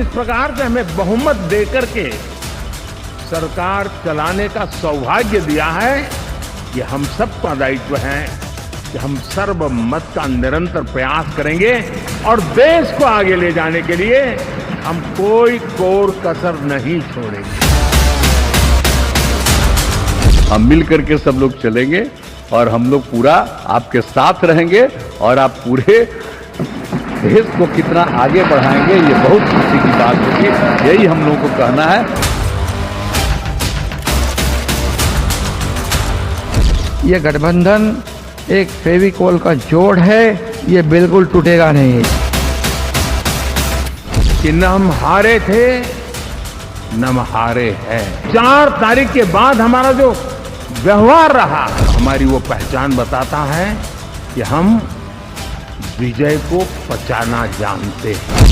जिस प्रकार से हमें बहुमत देकर के सरकार चलाने का सौभाग्य दिया है, ये हम सबका दायित्व है कि हम सर्वमत का निरंतर प्रयास करेंगे और देश को आगे ले जाने के लिए हम कोई कोर कसर नहीं छोड़ेंगे। हम मिल करके सब लोग चलेंगे और हम लोग पूरा आपके साथ रहेंगे और आप पूरे देश को कितना आगे बढ़ाएंगे, ये बहुत खुशी की बात होगी। यही हम लोगों को कहना है। ये गठबंधन एक फेविकोल का जोड़ है, ये बिल्कुल टूटेगा नहीं। कि न हम हारे थे न हम हारे हैं। 4 तारीख के बाद हमारा जो व्यवहार रहा, हमारी वो पहचान बताता है कि हम विजय को पचाना जानते हैं।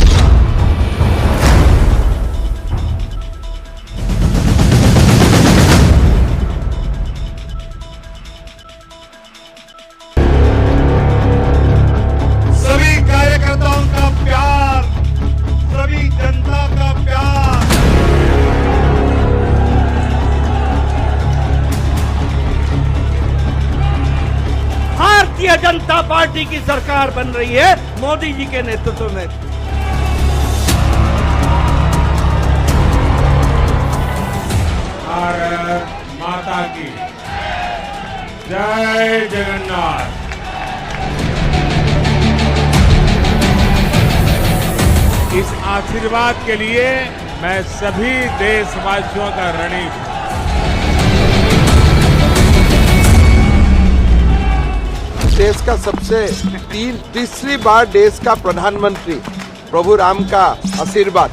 सभी कार्यकर्ताओं का प्यार, सभी जनता का प्यार, भारतीय जनता पार्टी की सरकार बन रही है मोदी जी के नेतृत्व में। भारत माता की जय जगन्नाथ। इस आशीर्वाद के लिए मैं सभी देशवासियों का ऋणी हूं। देश का सबसे तीसरी बार देश का प्रधानमंत्री प्रभु राम का आशीर्वाद,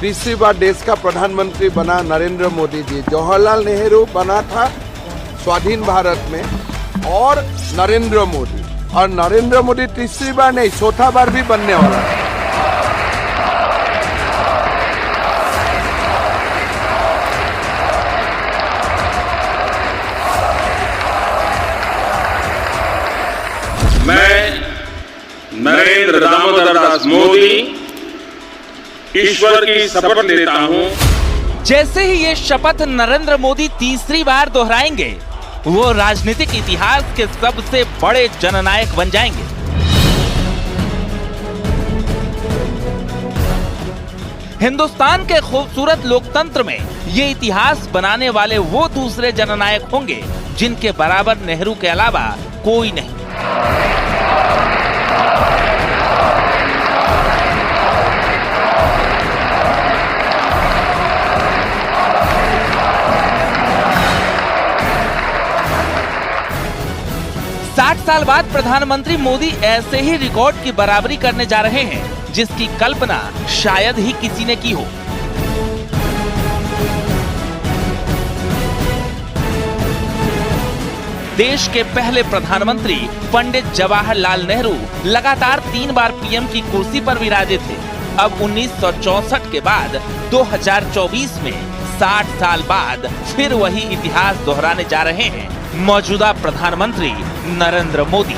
तीसरी बार देश का प्रधानमंत्री बना नरेंद्र मोदी जी। जवाहरलाल नेहरू बना था स्वाधीन भारत में, और नरेंद्र मोदी तीसरी बार नहीं, चौथा बार भी बनने वाला है। मैं नरेंद्र दामोदर दास मोदी ईश्वर की शपथ लेता हूं। जैसे ही ये शपथ नरेंद्र मोदी तीसरी बार दोहराएंगे, वो राजनीतिक इतिहास के सबसे बड़े जननायक बन जाएंगे। हिंदुस्तान के खूबसूरत लोकतंत्र में ये इतिहास बनाने वाले वो दूसरे जननायक होंगे जिनके बराबर नेहरू के अलावा कोई नहीं। साल बाद प्रधानमंत्री मोदी ऐसे ही रिकॉर्ड की बराबरी करने जा रहे हैं जिसकी कल्पना शायद ही किसी ने की हो। देश के पहले प्रधानमंत्री पंडित जवाहरलाल नेहरू लगातार 3 बार पीएम की कुर्सी पर विराजे थे। अब 1964 के बाद 2024 में 60 साल बाद फिर वही इतिहास दोहराने जा रहे हैं मौजूदा प्रधानमंत्री नरेंद्र मोदी।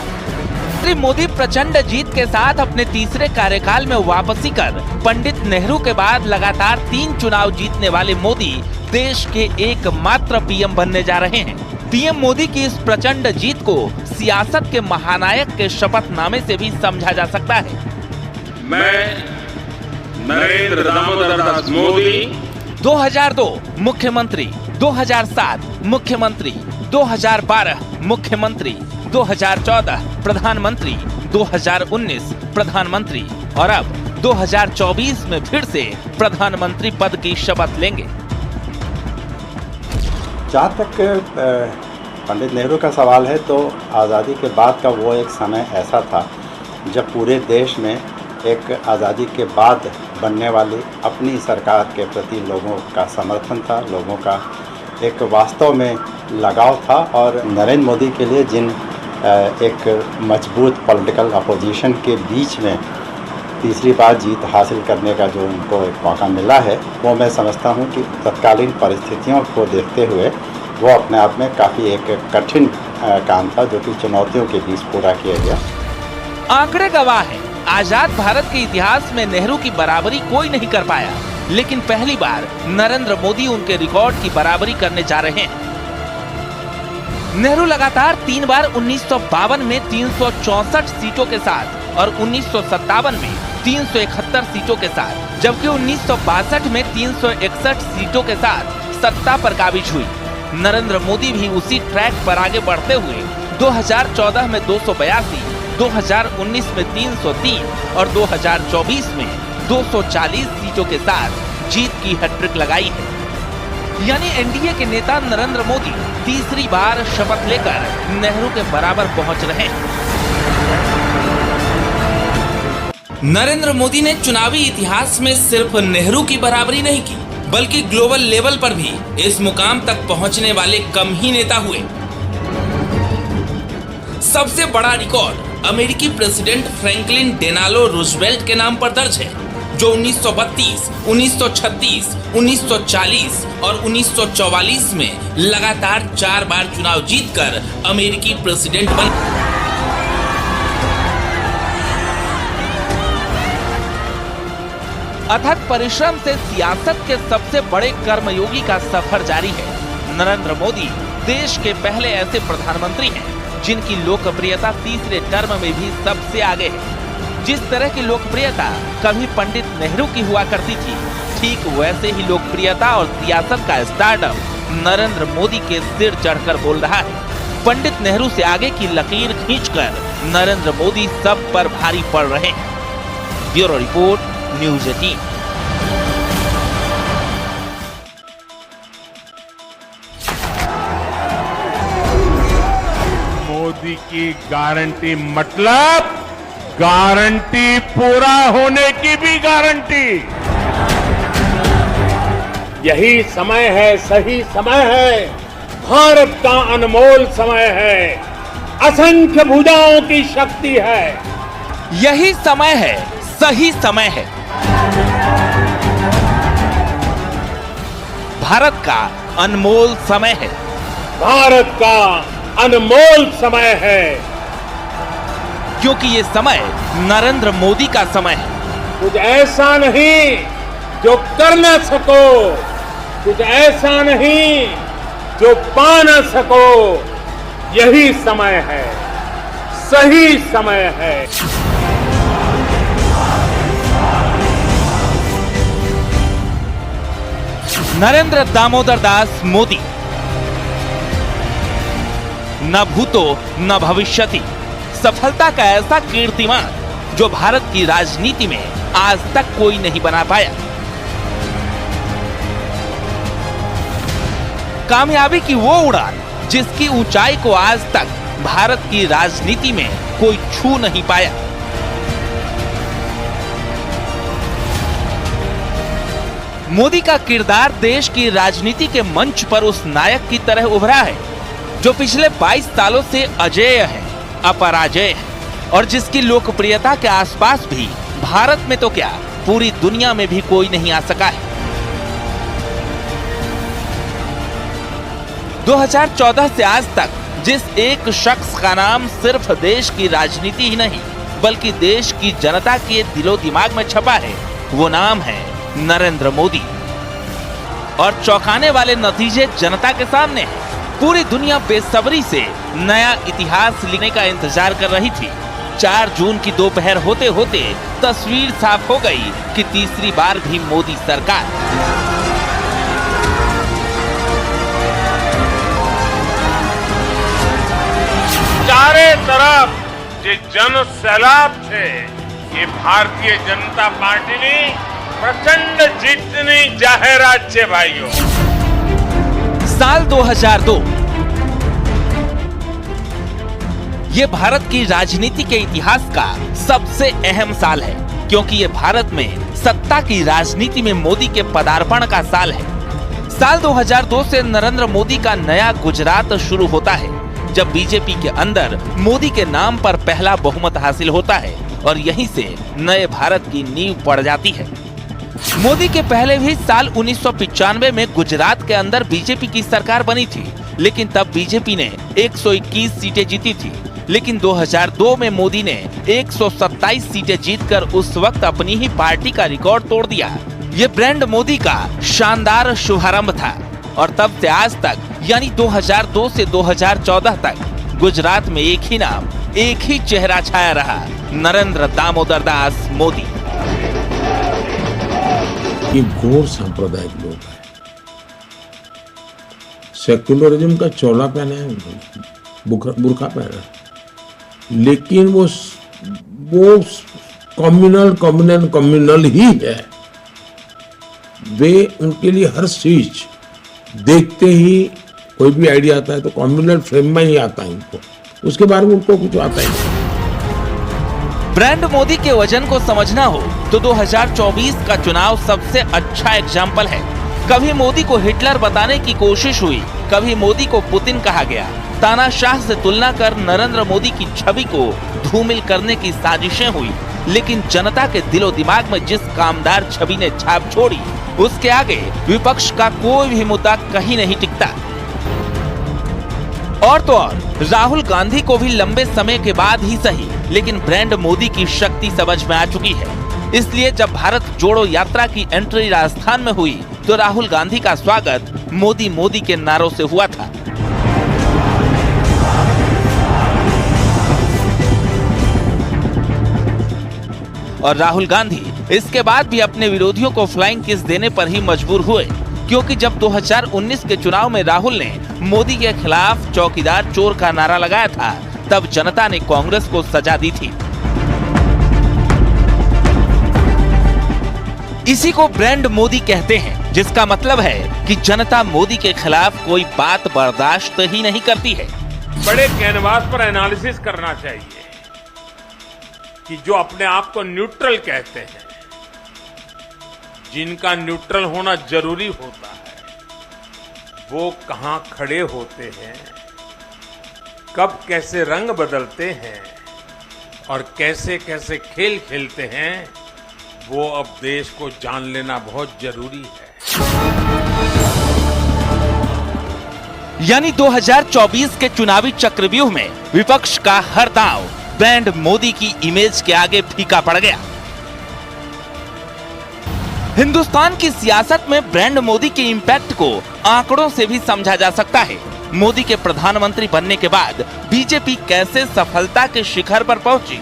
श्री मोदी प्रचंड जीत के साथ अपने तीसरे कार्यकाल में वापसी कर पंडित नेहरू के बाद लगातार 3 चुनाव जीतने वाले मोदी देश के एकमात्र पीएम बनने जा रहे हैं। पीएम मोदी की इस प्रचंड जीत को सियासत के महानायक के शपथनामे से भी समझा जा सकता है। मैं नरेंद्र दामोदर दास मोदी 2002 मुख्यमंत्री, 2007 मुख्यमंत्री, 2012 मुख्यमंत्री, 2014 प्रधानमंत्री, 2019 प्रधानमंत्री और अब 2024 में फिर से प्रधानमंत्री पद की शपथ लेंगे। जहाँ तक पंडित नेहरू का सवाल है, तो आज़ादी के बाद का वो एक समय ऐसा था जब पूरे देश में एक आज़ादी के बाद बनने वाली अपनी सरकार के प्रति लोगों का समर्थन था, लोगों का एक वास्तव में लगाव था। और नरेंद्र मोदी के लिए जिन एक मजबूत पॉलिटिकल अपोजिशन के बीच में तीसरी बार जीत हासिल करने का जो उनको एक मौका मिला है, वो मैं समझता हूँ कि तत्कालीन परिस्थितियों को देखते हुए वो अपने आप में काफ़ी एक कठिन काम था, जो कि चुनौतियों के बीच पूरा किया गया। आंकड़े गवाह हैं, आजाद भारत के इतिहास में नेहरू की बराबरी कोई नहीं कर पाया, लेकिन पहली बार नरेंद्र मोदी उनके रिकॉर्ड की बराबरी करने जा रहे हैं। नेहरू लगातार 3 बार 1952 में 364 सीटों के साथ और 1957 में 371 सीटों के साथ, जबकि 1962 में 361 सीटों के साथ सत्ता पर काबिज हुई। नरेंद्र मोदी भी उसी ट्रैक पर आगे बढ़ते हुए 2014 में 282, 2019 में 303 और 2024 में 240 सीटों के साथ जीत की हैट्रिक लगाई है। यानी एनडीए के नेता नरेंद्र मोदी तीसरी बार शपथ लेकर नेहरू के बराबर पहुंच रहे हैं। नरेंद्र मोदी ने चुनावी इतिहास में सिर्फ नेहरू की बराबरी नहीं की, बल्कि ग्लोबल लेवल पर भी इस मुकाम तक पहुंचने वाले कम ही नेता हुए। सबसे बड़ा रिकॉर्ड अमेरिकी प्रेसिडेंट फ्रैंकलिन डेनालो रूजवेल्ट के नाम पर दर्ज है, जो 1932, 1936, 1940 और 1944 में लगातार 4 बार चुनाव जीतकर अमेरिकी प्रेसिडेंट बने। अथक परिश्रम से सियासत के सबसे बड़े कर्मयोगी का सफर जारी है। नरेंद्र मोदी देश के पहले ऐसे प्रधानमंत्री हैं जिनकी लोकप्रियता तीसरे टर्म में भी सबसे आगे है। जिस तरह की लोकप्रियता कभी पंडित नेहरू की हुआ करती थी, ठीक वैसे ही लोकप्रियता और सियासत का स्टारडम नरेंद्र मोदी के सिर चढ़कर बोल रहा है। पंडित नेहरू से आगे की लकीर खींचकर नरेंद्र मोदी सब पर भारी पड़ रहे हैं। Bureau report, news 18। मोदी की गारंटी मतलब गारंटी पूरा होने की भी गारंटी। यही समय है, सही समय है, भारत का अनमोल समय है, असंख्य भुजाओं की शक्ति है। यही समय है, सही समय है। भारत का अनमोल समय है। भारत का अनमोल समय है, क्योंकि ये समय नरेंद्र मोदी का समय है। कुछ ऐसा नहीं जो कर न सको, कुछ ऐसा नहीं जो पा न सको। यही समय है, सही समय है। नरेंद्र दामोदर दास मोदी, न भूतो न भविष्यति, सफलता का ऐसा कीर्तिमान जो भारत की राजनीति में आज तक कोई नहीं बना पाया। कामयाबी की वो उड़ान जिसकी ऊंचाई को आज तक भारत की राजनीति में कोई छू नहीं पाया। मोदी का किरदार देश की राजनीति के मंच पर उस नायक की तरह उभरा है जो पिछले 22 सालों से अजेय है, अपराजेय है और जिसकी लोकप्रियता के आसपास भी भारत में तो क्या पूरी दुनिया में भी कोई नहीं आ सका है। 2014 से आज तक जिस एक शख्स का नाम सिर्फ देश की राजनीति ही नहीं बल्कि देश की जनता के दिलो दिमाग में छपा है, वो नाम है नरेंद्र मोदी। और चौंकाने वाले नतीजे जनता के सामने हैं। पूरी दुनिया बेसब्री से नया इतिहास लिखने का इंतजार कर रही थी। 4 जून की दोपहर होते होते तस्वीर साफ हो गई कि तीसरी बार भी मोदी सरकार। चारे तरफ जो जन सैलाब थे, ये भारतीय जनता पार्टी ने प्रचंड जीतनी जाहिरात छे भाइयों। साल 2002 ये भारत की राजनीति के इतिहास का सबसे अहम साल है, क्योंकि ये भारत में सत्ता की राजनीति में मोदी के पदार्पण का साल है। साल 2002 से नरेंद्र मोदी का नया गुजरात शुरू होता है, जब बीजेपी के अंदर मोदी के नाम पर पहला बहुमत हासिल होता है और यहीं से नए भारत की नींव पड़ जाती है। मोदी के पहले भी साल 1995 में गुजरात के अंदर बीजेपी की सरकार बनी थी, लेकिन तब बीजेपी ने 121 सीटें जीती थी। लेकिन 2002 में मोदी ने 127 सीटें जीतकर उस वक्त अपनी ही पार्टी का रिकॉर्ड तोड़ दिया। ये ब्रांड मोदी का शानदार शुभारंभ था और तब से आज तक यानी 2002 से 2014 तक गुजरात में एक ही नाम, एक ही चेहरा छाया रहा, नरेंद्र दामोदर दास मोदी। ये घोर सांप्रदायिक लोग हैं। सेक्युलरिज्म का चोला पहना है उन्होंने, बुर्खा पहना है, लेकिन वो कम्युनल ही है। वे उनके लिए हर चीज देखते ही कोई भी आइडिया आता है तो कम्युनल फ्रेम में ही आता है उनको, उसके बारे में उनको कुछ आता ही नहीं। ब्रांड मोदी के वजन को समझना हो तो 2024 का चुनाव सबसे अच्छा एग्जाम्पल है। कभी मोदी को हिटलर बताने की कोशिश हुई, कभी मोदी को पुतिन कहा गया, तानाशाह से तुलना कर नरेंद्र मोदी की छवि को धूमिल करने की साजिशें हुई, लेकिन जनता के दिलो दिमाग में जिस कामदार छवि ने छाप छोड़ी, उसके आगे विपक्ष का कोई भी मुद्दा कहीं नहीं टिकता। और तो और राहुल गांधी को भी लंबे समय के बाद ही सही, लेकिन ब्रांड मोदी की शक्ति समझ में आ चुकी है। इसलिए जब भारत जोड़ो यात्रा की एंट्री राजस्थान में हुई तो राहुल गांधी का स्वागत मोदी मोदी के नारों से हुआ था। और राहुल गांधी इसके बाद भी अपने विरोधियों को फ्लाइंग किस देने पर ही मजबूर हुए, क्योंकि जब 2019 के चुनाव में राहुल ने मोदी के खिलाफ चौकीदार चोर का नारा लगाया था, तब जनता ने कांग्रेस को सजा दी थी। इसी को ब्रांड मोदी कहते हैं, जिसका मतलब है कि जनता मोदी के खिलाफ कोई बात बर्दाश्त ही नहीं करती है। बड़े कैनवास पर एनालिसिस करना चाहिए कि जो अपने आप को न्यूट्रल कहते हैं, जिनका न्यूट्रल होना जरूरी होता है, वो कहां खड़े होते हैं, कब कैसे रंग बदलते हैं और कैसे कैसे खेल खेलते हैं, वो अब देश को जान लेना बहुत जरूरी है। यानी 2024 के चुनावी चक्रव्यूह में विपक्ष का हर दांव ब्रांड मोदी की इमेज के आगे फीका पड़ गया। हिंदुस्तान की सियासत में ब्रांड मोदी के इम्पैक्ट को आंकड़ों से भी समझा जा सकता है। मोदी के प्रधानमंत्री बनने के बाद बीजेपी कैसे सफलता के शिखर पर पहुंची।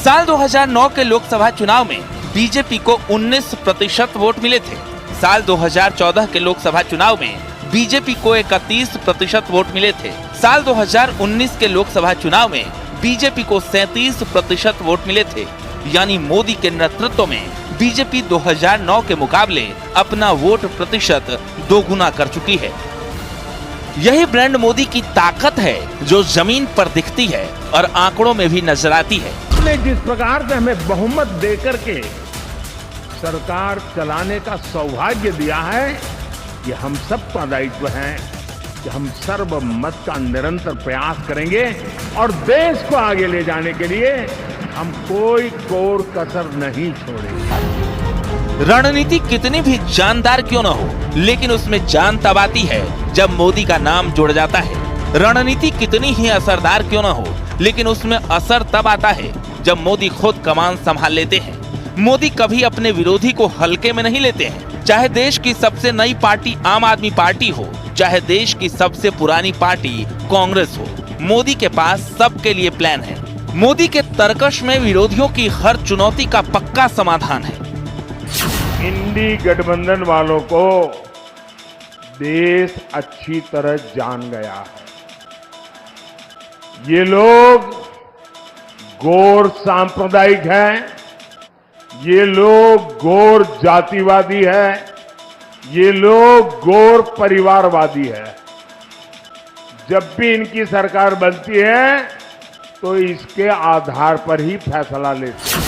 साल 2009 के लोकसभा चुनाव में बीजेपी को 19% वोट मिले थे। साल 2014 के लोकसभा चुनाव में बीजेपी को 31% वोट मिले थे। साल 2019 के लोकसभा चुनाव में बीजेपी को 37% वोट मिले थे। यानी मोदी के नेतृत्व में बीजेपी 2009 के मुकाबले अपना वोट प्रतिशत दोगुना कर चुकी है। यही ब्रांड मोदी की ताकत है जो जमीन पर दिखती है और आंकड़ों में भी नजर आती है। ने जिस प्रकार से हमें बहुमत देकर के सरकार चलाने का सौभाग्य दिया है, ये हम सब का दायित्व है कि हम सर्वमत का निरंतर प्रयास करेंगे और देश को आगे ले जाने के लिए हम कोई कोर कसर नहीं छोड़ेंगे। रणनीति कितनी भी जानदार क्यों न हो, लेकिन उसमें जान तब आती है जब मोदी का नाम जुड़ जाता है। रणनीति कितनी ही असरदार क्यों न हो, लेकिन उसमें असर तब आता है जब मोदी खुद कमान संभाल लेते हैं। मोदी कभी अपने विरोधी को हल्के में नहीं लेते हैं। चाहे देश की सबसे नई पार्टी आम आदमी पार्टी हो, चाहे देश की सबसे पुरानी पार्टी कांग्रेस हो, मोदी के पास सबके लिए प्लान है। मोदी के तर्कश में विरोधियों की हर चुनौती का पक्का समाधान है। इंडी गठबंधन वालों को देश अच्छी तरह जान गया है। ये लोग गौर सांप्रदायिक हैं, ये लोग गौर जातिवादी है, ये लोग गौर परिवारवादी है। जब भी इनकी सरकार बनती है तो इसके आधार पर ही फैसला लेते हैं।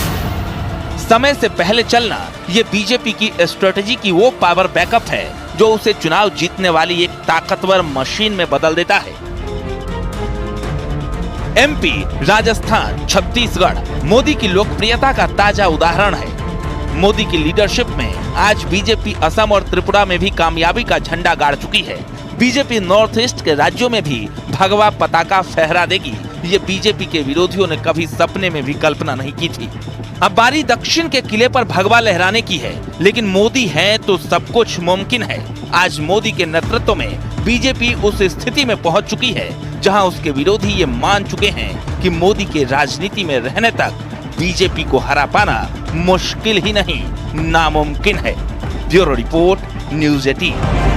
समय से पहले चलना ये बीजेपी की स्ट्रेटजी की वो पावर बैकअप है जो उसे चुनाव जीतने वाली एक ताकतवर मशीन में बदल देता है। एमपी, राजस्थान, छत्तीसगढ़ मोदी की लोकप्रियता का ताजा उदाहरण है। मोदी की लीडरशिप में आज बीजेपी असम और त्रिपुरा में भी कामयाबी का झंडा गाड़ चुकी है। बीजेपी नॉर्थ ईस्ट के राज्यों में भी भगवा पताका फहरा देगी, ये बीजेपी के विरोधियों ने कभी सपने में भी कल्पना नहीं की थी। अब बारी दक्षिण के किले पर भगवा लहराने की है, लेकिन मोदी हैं तो सब कुछ मुमकिन है। आज मोदी के नेतृत्व में बीजेपी उस स्थिति में पहुंच चुकी है जहां उसके विरोधी ये मान चुके हैं कि मोदी के राजनीति में रहने तक बीजेपी को हरा पाना मुश्किल ही नहीं, नामुमकिन है। Bureau report, news 18।